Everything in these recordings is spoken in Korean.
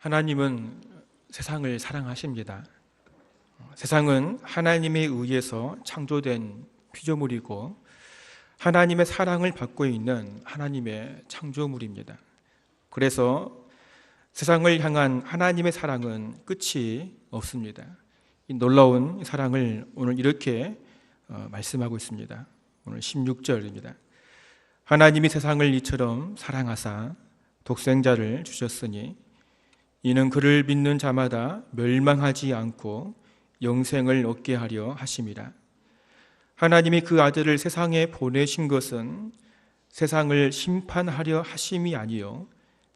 하나님은 세상을 사랑하십니다. 세상은 하나님에 의해서 창조된 피조물이고 하나님의 사랑을 받고 있는 하나님의 창조물입니다. 그래서 세상을 향한 하나님의 사랑은 끝이 없습니다. 이 놀라운 사랑을 오늘 이렇게 말씀하고 있습니다. 오늘 16절입니다. 하나님이 세상을 이처럼 사랑하사 독생자를 주셨으니 이는 그를 믿는 자마다 멸망하지 않고 영생을 얻게 하려 하심이라. 하나님이 그 아들을 세상에 보내신 것은 세상을 심판하려 하심이 아니요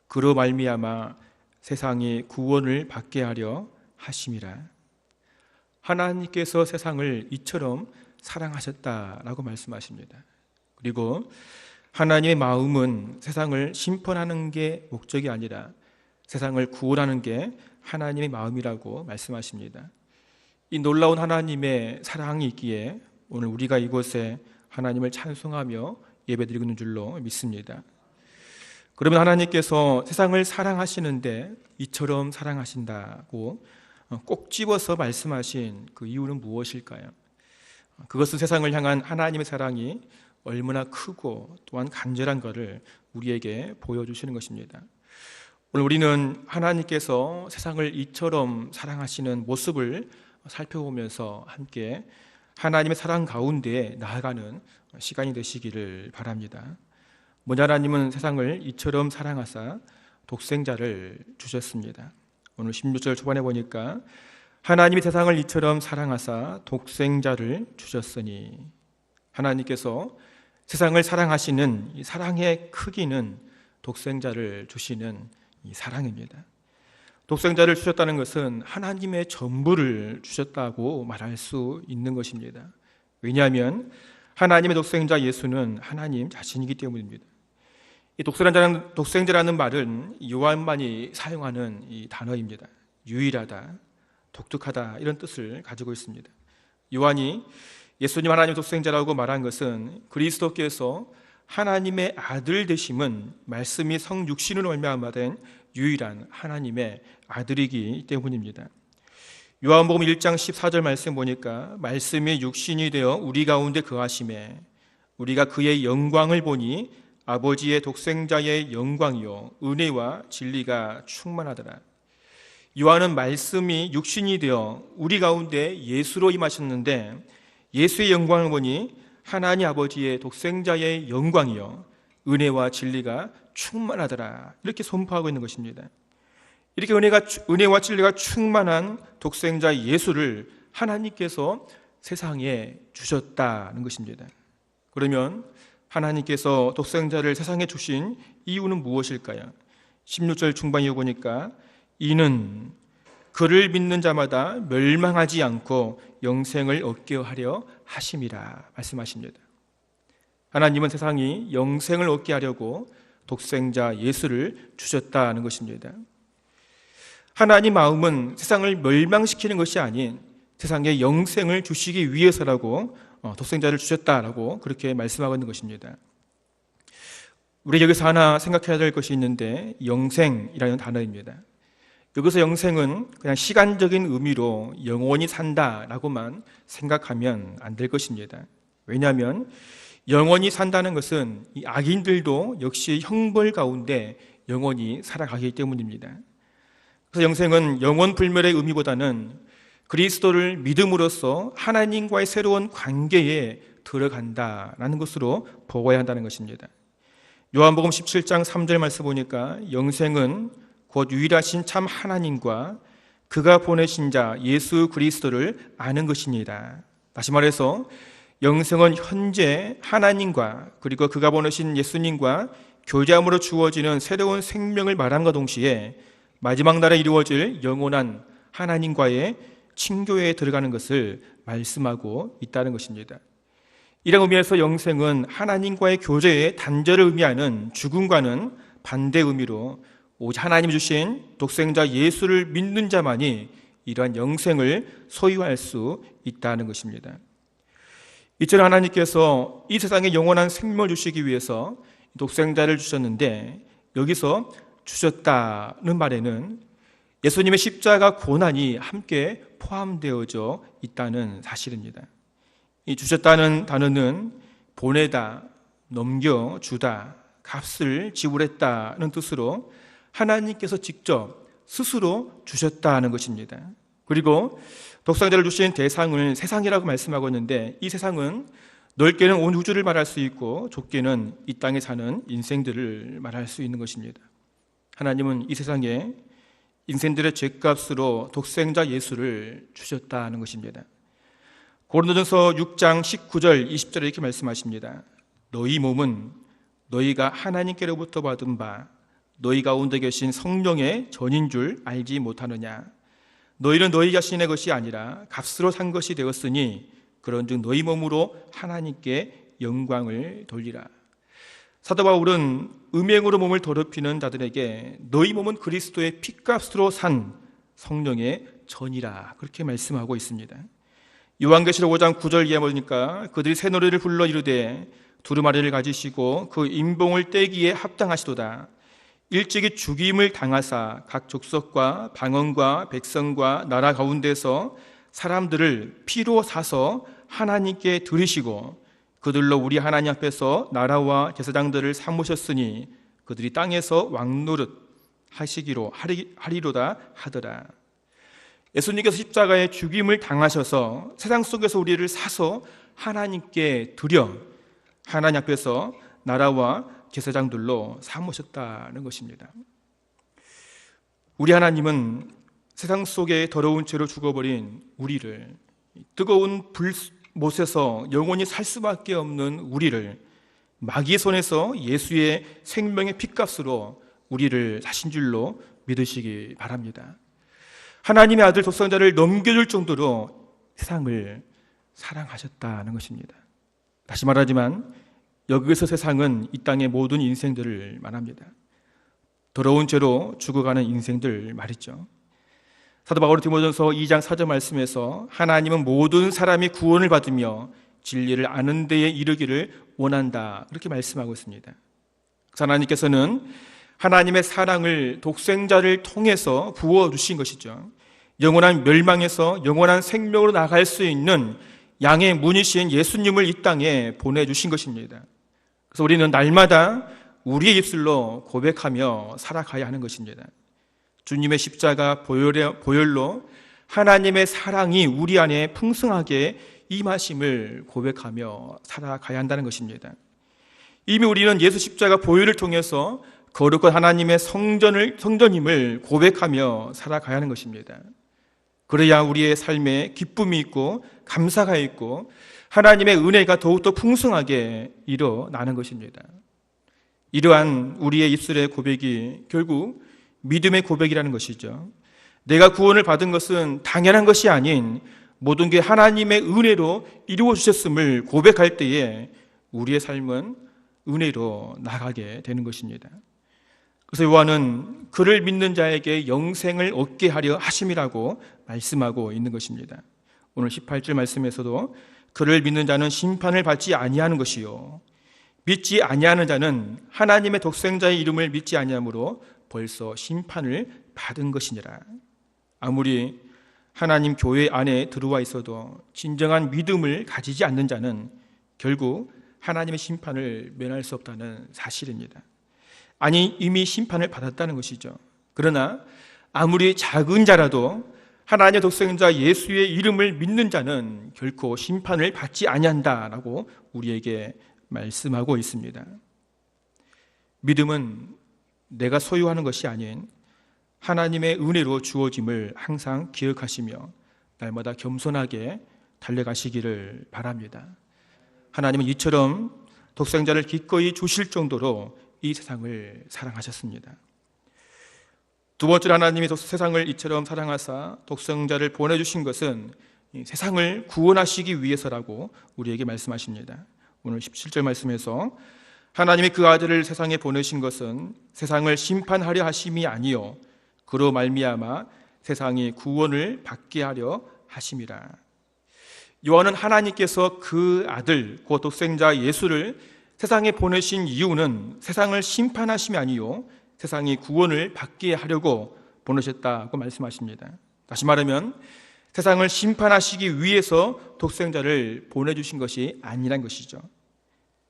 그로 말미암아 세상이 구원을 받게 하려 하심이라. 하나님께서 세상을 이처럼 사랑하셨다라고 말씀하십니다. 그리고 하나님의 마음은 세상을 심판하는 게 목적이 아니라 세상을 구원하는 게 하나님의 마음이라고 말씀하십니다. 이 놀라운 하나님의 사랑이 있기에 오늘 우리가 이곳에 하나님을 찬송하며 예배드리고 있는 줄로 믿습니다. 그러면 하나님께서 세상을 사랑하시는데 이처럼 사랑하신다고 꼭 집어서 말씀하신 그 이유는 무엇일까요? 그것은 세상을 향한 하나님의 사랑이 얼마나 크고 또한 간절한 것을 우리에게 보여주시는 것입니다. 오늘 우리는 하나님께서 세상을 이처럼 사랑하시는 모습을 살펴보면서 함께 하나님의 사랑 가운데 나아가는 시간이 되시기를 바랍니다. 먼저 하나님은 세상을 이처럼 사랑하사 독생자를 주셨습니다. 오늘 16절 초반에 보니까 하나님이 세상을 이처럼 사랑하사 독생자를 주셨으니, 하나님께서 세상을 사랑하시는 이 사랑의 크기는 독생자를 주시는 이 사랑입니다. 독생자를 주셨다는 것은 하나님의 전부를 주셨다고 말할 수 있는 것입니다. 왜냐하면 하나님의 독생자 예수는 하나님 자신이기 때문입니다. 이 독생자라는 말은 요한만이 사용하는 이 단어입니다. 유일하다, 독특하다 이런 뜻을 가지고 있습니다. 요한이 예수님 하나님 독생자라고 말한 것은 그리스도께서 하나님의 아들 되심은 말씀이 성육신으로 말미암아 된 유일한 하나님의 아들이기 때문입니다. 요한복음 1장 14절 말씀 보니까 말씀이 육신이 되어 우리 가운데 거하심에 우리가 그의 영광을 보니 아버지의 독생자의 영광이요 은혜와 진리가 충만하더라. 요한은 말씀이 육신이 되어 우리 가운데 예수로 임하셨는데 예수의 영광을 보니 하나님 아버지의 독생자의 영광이요 은혜와 진리가 충만하더라, 이렇게 선포하고 있는 것입니다. 이렇게 은혜와 진리가 충만한 독생자 예수를 하나님께서 세상에 주셨다는 것입니다. 그러면 하나님께서 독생자를 세상에 주신 이유는 무엇일까요? 16절 중반에 보니까 이는 그를 믿는 자마다 멸망하지 않고 영생을 얻게 하려 하심이라 말씀하십니다. 하나님은 세상이 영생을 얻게 하려고 독생자 예수를 주셨다는 것입니다. 하나님 마음은 세상을 멸망시키는 것이 아닌 세상에 영생을 주시기 위해서라고 독생자를 주셨다라고 그렇게 말씀하고 있는 것입니다. 우리 여기서 하나 생각해야 될 것이 있는데 영생이라는 단어입니다. 여기서 영생은 그냥 시간적인 의미로 영원히 산다라고만 생각하면 안 될 것입니다. 왜냐하면 영원히 산다는 것은 이 악인들도 역시 형벌 가운데 영원히 살아가기 때문입니다. 그래서 영생은 영원 불멸의 의미보다는 그리스도를 믿음으로써 하나님과의 새로운 관계에 들어간다라는 것으로 보아야 한다는 것입니다. 요한복음 17장 3절 말씀 보니까 영생은 곧 유일하신 참 하나님과 그가 보내신 자 예수 그리스도를 아는 것입니다. 다시 말해서 영생은 현재 하나님과 그리고 그가 보내신 예수님과 교제함으로 주어지는 새로운 생명을 말함과 동시에 마지막 날에 이루어질 영원한 하나님과의 친교에 들어가는 것을 말씀하고 있다는 것입니다. 이런 의미에서 영생은 하나님과의 교제의 단절을 의미하는 죽음과는 반대 의미로 오직 하나님이 주신 독생자 예수를 믿는 자만이 이러한 영생을 소유할 수 있다는 것입니다. 이처럼 하나님께서 이 세상에 영원한 생명을 주시기 위해서 독생자를 주셨는데 여기서 주셨다는 말에는 예수님의 십자가 고난이 함께 포함되어져 있다는 사실입니다. 이 주셨다는 단어는 보내다, 넘겨주다, 값을 지불했다는 뜻으로 하나님께서 직접 스스로 주셨다는 것입니다. 그리고 독생자를 주신 대상을 세상이라고 말씀하고 있는데, 이 세상은 넓게는 온 우주를 말할 수 있고 좁게는 이 땅에 사는 인생들을 말할 수 있는 것입니다. 하나님은 이 세상에 인생들의 죄값으로 독생자 예수를 주셨다는 것입니다. 고린도전서 6장 19절 20절에 이렇게 말씀하십니다. 너희 몸은 너희가 하나님께로부터 받은 바 너희 가운데 계신 성령의 전인 줄 알지 못하느냐. 너희는 너희 자신의 것이 아니라 값으로 산 것이 되었으니 그런즉 너희 몸으로 하나님께 영광을 돌리라. 사도 바울은 음행으로 몸을 더럽히는 자들에게 너희 몸은 그리스도의 피값으로 산 성령의 전이라, 그렇게 말씀하고 있습니다. 요한계시록 5장 9절 이하 보니까 그들이 새 노래를 불러 이르되 두루마리를 가지시고 그 인봉을 떼기에 합당하시도다. 일찍이 죽임을 당하사 각 족속과 방언과 백성과 나라 가운데서 사람들을 피로 사서 하나님께 드리시고 그들로 우리 하나님 앞에서 나라와 제사장들을 삼으셨으니 그들이 땅에서 왕노릇 하시기로 하리로다 하더라. 예수님께서 십자가에 죽임을 당하셔서 세상 속에서 우리를 사서 하나님께 드려 하나님 앞에서 나라와 제사장들로 삼으셨다는 것입니다. 우리 하나님은 세상 속에 더러운 죄로 죽어버린 우리를, 뜨거운 불못에서 영원히 살 수밖에 없는 우리를 마귀의 손에서 예수의 생명의 핏값으로 우리를 사신 줄로 믿으시기 바랍니다. 하나님의 아들 독생자를 넘겨줄 정도로 세상을 사랑하셨다는 것입니다. 다시 말하지만 여기서 세상은 이 땅의 모든 인생들을 말합니다. 더러운 죄로 죽어가는 인생들 말이죠. 사도 바울은 디모데전서 2장 4절 말씀에서 하나님은 모든 사람이 구원을 받으며 진리를 아는 데에 이르기를 원한다, 그렇게 말씀하고 있습니다. 하나님께서는 하나님의 사랑을 독생자를 통해서 부어주신 것이죠. 영원한 멸망에서 영원한 생명으로 나갈 수 있는 양의 문이신 예수님을 이 땅에 보내주신 것입니다. 그래서 우리는 날마다 우리의 입술로 고백하며 살아가야 하는 것입니다. 주님의 십자가 보혈로 하나님의 사랑이 우리 안에 풍성하게 임하심을 고백하며 살아가야 한다는 것입니다. 이미 우리는 예수 십자가 보혈을 통해서 거룩한 하나님의 성전임을 고백하며 살아가야 하는 것입니다. 그래야 우리의 삶에 기쁨이 있고 감사가 있고 하나님의 은혜가 더욱더 풍성하게 일어나는 것입니다. 이러한 우리의 입술의 고백이 결국 믿음의 고백이라는 것이죠. 내가 구원을 받은 것은 당연한 것이 아닌 모든 게 하나님의 은혜로 이루어 주셨음을 고백할 때에 우리의 삶은 은혜로 나가게 되는 것입니다. 그래서 요한은 그를 믿는 자에게 영생을 얻게 하려 하심이라고 말씀하고 있는 것입니다. 오늘 18절 말씀에서도 그를 믿는 자는 심판을 받지 아니하는 것이요 믿지 아니하는 자는 하나님의 독생자의 이름을 믿지 아니하므로 벌써 심판을 받은 것이니라. 아무리 하나님 교회 안에 들어와 있어도 진정한 믿음을 가지지 않는 자는 결국 하나님의 심판을 면할 수 없다는 사실입니다. 아니, 이미 심판을 받았다는 것이죠. 그러나 아무리 작은 자라도 하나님의 독생자 예수의 이름을 믿는 자는 결코 심판을 받지 아니한다라고 우리에게 말씀하고 있습니다. 믿음은 내가 소유하는 것이 아닌 하나님의 은혜로 주어짐을 항상 기억하시며 날마다 겸손하게 달려가시기를 바랍니다. 하나님은 이처럼 독생자를 기꺼이 주실 정도로 이 세상을 사랑하셨습니다. 두 번째로 하나님이 세상을 이처럼 사랑하사 독생자를 보내주신 것은 세상을 구원하시기 위해서라고 우리에게 말씀하십니다. 오늘 17절 말씀에서 하나님이 그 아들을 세상에 보내신 것은 세상을 심판하려 하심이 아니요 그로 말미암아 세상이 구원을 받게 하려 하심이라. 요한은 하나님께서 그 아들 곧 독생자 예수를 세상에 보내신 이유는 세상을 심판하심이 아니요 세상이 구원을 받게 하려고 보내셨다고 말씀하십니다. 다시 말하면 세상을 심판하시기 위해서 독생자를 보내주신 것이 아니란 것이죠.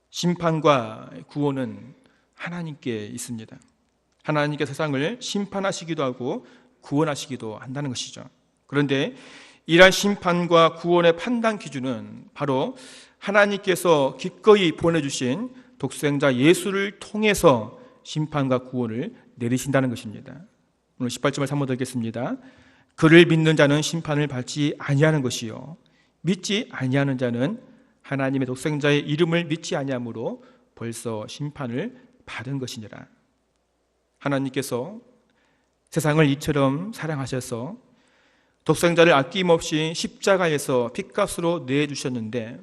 심판과 구원은 하나님께 있습니다. 하나님께 세상을 심판하시기도 하고 구원하시기도 한다는 것이죠. 그런데 이러한 심판과 구원의 판단 기준은 바로 하나님께서 기꺼이 보내주신 독생자 예수를 통해서 심판과 구원을 내리신다는 것입니다. 오늘 18절을 한번 더 읽겠습니다. 그를 믿는 자는 심판을 받지 아니하는 것이요 믿지 아니하는 자는 하나님의 독생자의 이름을 믿지 아니함으로 벌써 심판을 받은 것이니라. 하나님께서 세상을 이처럼 사랑하셔서 독생자를 아낌없이 십자가에서 핏값으로 내주셨는데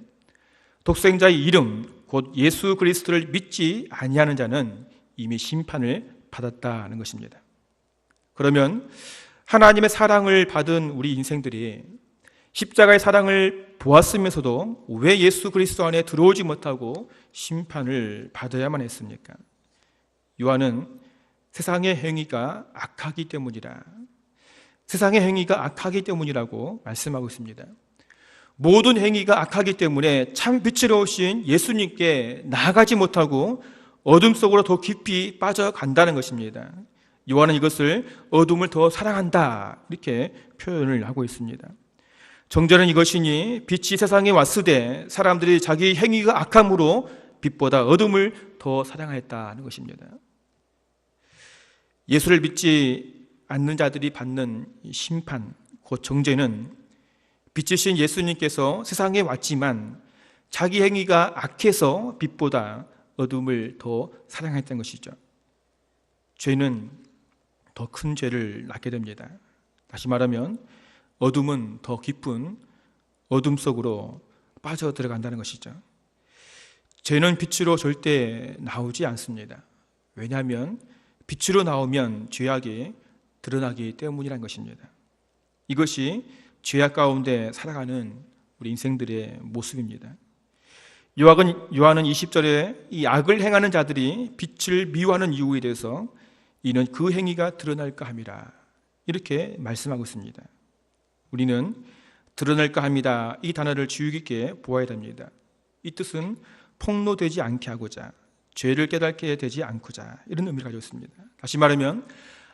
독생자의 이름 곧 예수 그리스도를 믿지 아니하는 자는 이미 심판을 받았다는 것입니다. 그러면 하나님의 사랑을 받은 우리 인생들이 십자가의 사랑을 보았으면서도 왜 예수 그리스도 안에 들어오지 못하고 심판을 받아야만 했습니까? 요한은 세상의 행위가 악하기 때문이라, 세상의 행위가 악하기 때문이라고 말씀하고 있습니다. 모든 행위가 악하기 때문에 참 빛으로 오신 예수님께 나아가지 못하고 어둠 속으로 더 깊이 빠져간다는 것입니다. 요한은 이것을 어둠을 더 사랑한다 이렇게 표현을 하고 있습니다. 정죄는 이것이니 빛이 세상에 왔으되 사람들이 자기 행위가 악함으로 빛보다 어둠을 더 사랑하였다는 것입니다. 예수를 믿지 않는 자들이 받는 심판, 곧 정죄는 빛이신 예수님께서 세상에 왔지만 자기 행위가 악해서 빛보다 어둠을 더 사랑했던 것이죠. 죄는 더 큰 죄를 낳게 됩니다. 다시 말하면 어둠은 더 깊은 어둠 속으로 빠져 들어간다는 것이죠. 죄는 빛으로 절대 나오지 않습니다. 왜냐하면 빛으로 나오면 죄악이 드러나기 때문이라는 것입니다. 이것이 죄악 가운데 살아가는 우리 인생들의 모습입니다. 요한은 20절에 이 악을 행하는 자들이 빛을 미워하는 이유에 대해서 이는 그 행위가 드러날까 함이라 이렇게 말씀하고 있습니다. 우리는 드러날까 합니다 이 단어를 주의 깊게 보아야 됩니다. 이 뜻은 폭로되지 않게 하고자, 죄를 깨닫게 되지 않고자 이런 의미를 가지고 있습니다. 다시 말하면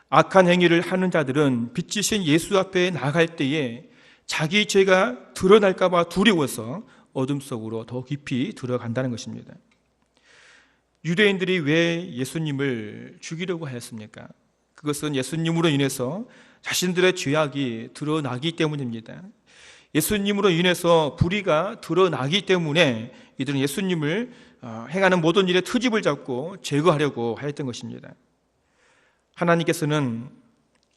악한 행위를 하는 자들은 빛이신 예수 앞에 나갈 때에 자기 죄가 드러날까 봐 두려워서 어둠 속으로 더 깊이 들어간다는 것입니다. 유대인들이 왜 예수님을 죽이려고 하였습니까? 그것은 예수님으로 인해서 자신들의 죄악이 드러나기 때문입니다. 예수님으로 인해서 불의가 드러나기 때문에 이들은 예수님을 행하는 모든 일에 트집을 잡고 제거하려고 하였던 것입니다. 하나님께서는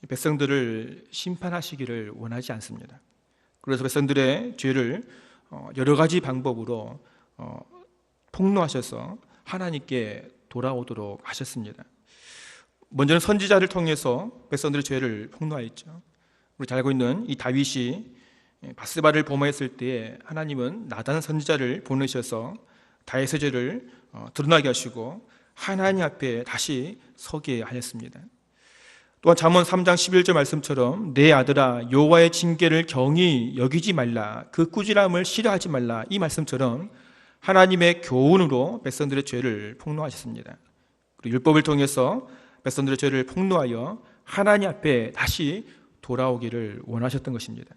백성들을 심판하시기를 원하지 않습니다. 그래서 백성들의 죄를 여러 가지 방법으로 폭로하셔서 하나님께 돌아오도록 하셨습니다. 먼저는 선지자를 통해서 백성들의 죄를 폭로하였죠. 우리 잘 알고 있는 이 다윗이 바스바를 범하였을 때 하나님은 나단 선지자를 보내셔서 다윗의 죄를 드러나게 하시고 하나님 앞에 다시 서게 하였습니다. 또한 잠언 3장 11절 말씀처럼 내 아들아 여호와의 징계를 경히 여기지 말라, 그 꾸지람을 싫어하지 말라, 이 말씀처럼 하나님의 교훈으로 백성들의 죄를 폭로하셨습니다. 그리고 율법을 통해서 백성들의 죄를 폭로하여 하나님 앞에 다시 돌아오기를 원하셨던 것입니다.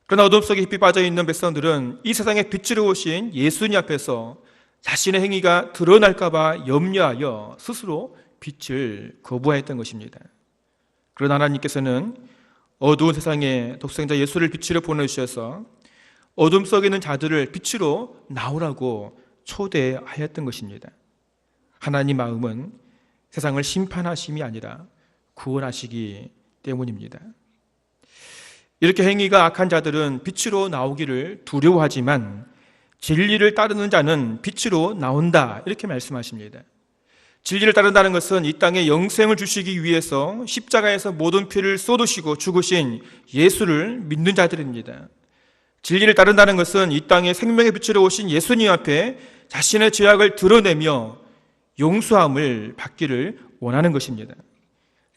그러나 어둠 속에 깊이 빠져있는 백성들은 이 세상에 빛으로 오신 예수님 앞에서 자신의 행위가 드러날까 봐 염려하여 스스로 빛을 거부하였던 것입니다. 그러나 하나님께서는 어두운 세상에 독생자 예수를 빛으로 보내주셔서 어둠 속에 있는 자들을 빛으로 나오라고 초대하였던 것입니다. 하나님 마음은 세상을 심판하심이 아니라 구원하시기 때문입니다. 이렇게 행위가 악한 자들은 빛으로 나오기를 두려워하지만 진리를 따르는 자는 빛으로 나온다 이렇게 말씀하십니다. 진리를 따른다는 것은 이 땅에 영생을 주시기 위해서 십자가에서 모든 피를 쏟으시고 죽으신 예수를 믿는 자들입니다. 진리를 따른다는 것은 이 땅에 생명의 빛으로 오신 예수님 앞에 자신의 죄악을 드러내며 용서함을 받기를 원하는 것입니다.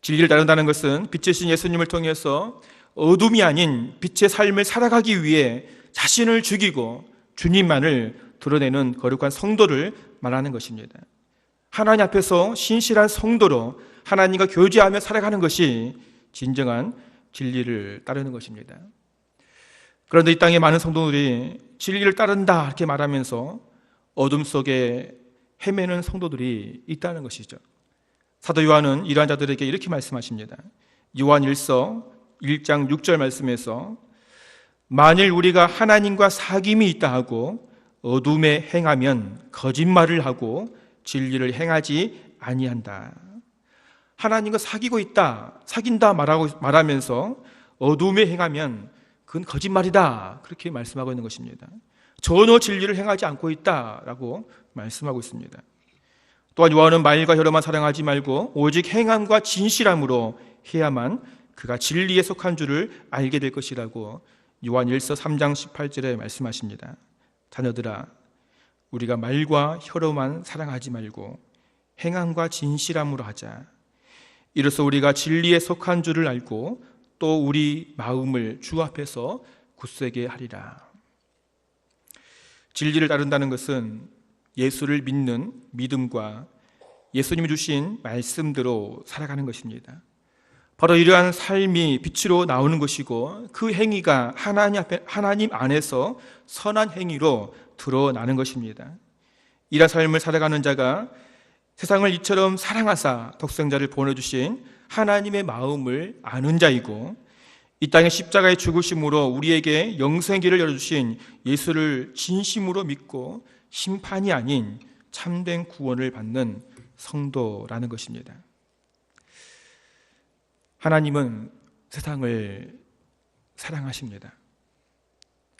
진리를 따른다는 것은 빛이신 예수님을 통해서 어둠이 아닌 빛의 삶을 살아가기 위해 자신을 죽이고 주님만을 드러내는 거룩한 성도를 말하는 것입니다. 하나님 앞에서 신실한 성도로 하나님과 교제하며 살아가는 것이 진정한 진리를 따르는 것입니다. 그런데 이 땅에 많은 성도들이 진리를 따른다 이렇게 말하면서 어둠 속에 헤매는 성도들이 있다는 것이죠. 사도 요한은 이러한 자들에게 이렇게 말씀하십니다. 요한 1서 1장 6절 말씀에서 만일 우리가 하나님과 사귐이 있다 하고 어둠에 행하면 거짓말을 하고 진리를 행하지 아니한다. 하나님과 사귀고 있다, 사귄다 말하면서 어둠에 행하면 그건 거짓말이다, 그렇게 말씀하고 있는 것입니다. 전혀 진리를 행하지 않고 있다라고 말씀하고 있습니다. 또한 요한은 말과 혀로만 사랑하지 말고 오직 행함과 진실함으로 해야만 그가 진리에 속한 줄을 알게 될 것이라고 요한 1서 3장 18절에 말씀하십니다. 자녀들아, 우리가 말과 혀로만 사랑하지 말고 행함과 진실함으로 하자. 이로써 우리가 진리에 속한 줄을 알고 또 우리 마음을 주 앞에서 굳세게 하리라. 진리를 따른다는 것은 예수를 믿는 믿음과 예수님이 주신 말씀대로 살아가는 것입니다. 바로 이러한 삶이 빛으로 나오는 것이고 그 행위가 하나님 안에서 선한 행위로 드러나는 것입니다. 이러한 삶을 살아가는 자가 세상을 이처럼 사랑하사 독생자를 보내주신 하나님의 마음을 아는 자이고 이 땅의 십자가의 죽으심으로 우리에게 영생길을 열어주신 예수를 진심으로 믿고 심판이 아닌 참된 구원을 받는 성도라는 것입니다. 하나님은 세상을 사랑하십니다.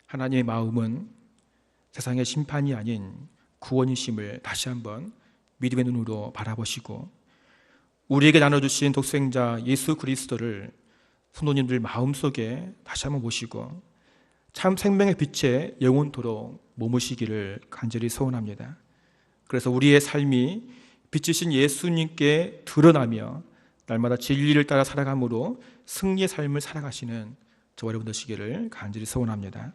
하나님의 마음은 세상의 심판이 아닌 구원이심을 다시 한번 믿음의 눈으로 바라보시고 우리에게 나눠주신 독생자 예수 그리스도를 성도님들 마음속에 다시 한번 모시고 참 생명의 빛에 영원토록 머무시기를 간절히 소원합니다. 그래서 우리의 삶이 빛이신 예수님께 드러나며 날마다 진리를 따라 살아감으로 승리의 삶을 살아가시는 저와 여러분 되시기를 간절히 소원합니다.